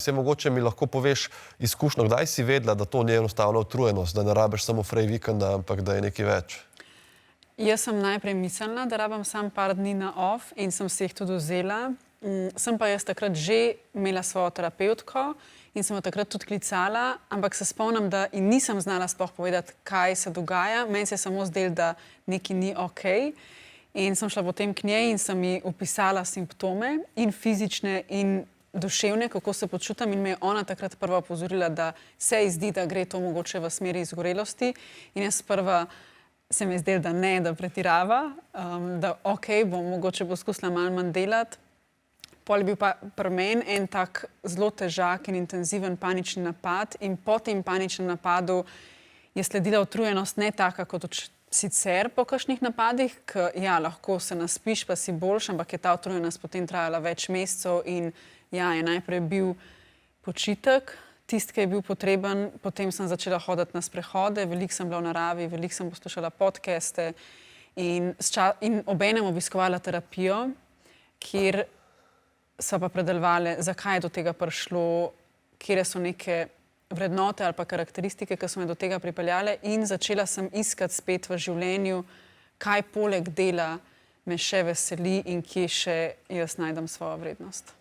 Se mogoče mi lahko poveš izkušnjo, kdaj si vedela, da to ni enostavno utrujenost, da ne rabiš samo frej vikenda, ampak da je nekaj več? Jaz sem najprej mislila, da rabim samo par dni na off in sem si jih tudi vzela. Sem pa jaz takrat že imela svojo terapevtko in sem jo takrat tudi klicala, ampak se spomnim, da in nisem znala sploh povedati, kaj se dogaja. Meni se je samo zdelo, da nekaj ni okej. In sem šla potem k njej in sem ji opisala simptome in fizične in duševne, kako se počutim, in me je ona takrat prva opozorila, da se ji zdi, da gre to mogoče v smeri izgorelosti. In jaz prva se mi je zdelo, da ne, da pretirava, da okej, bom mogoče poskusila malo manj delati. Pol je bil pa pri meni en tak zelo težak in intenziven panični napad in po tem paničnem napadu je sledila utrujenost, ne taka kot sicer po kakšnih napadih, ker ja, lahko se naspiš pa si boljš, ampak je ta utrujenost potem trajala več mesecev in ja, je najprej bil počitek, tisti, ki je bil potreben, potem sem začela hoditi na sprehode, veliko sem bila v naravi, veliko sem poslušala podcaste in obenem obiskovala terapijo, kjer sva pa predelovali, zakaj je do tega prišlo, kje so neke vrednote ali pa karakteristike, ki so me do tega pripeljale, in začela sem iskati spet v življenju, kaj poleg dela me še veseli in kje še jaz najdem svojo vrednost.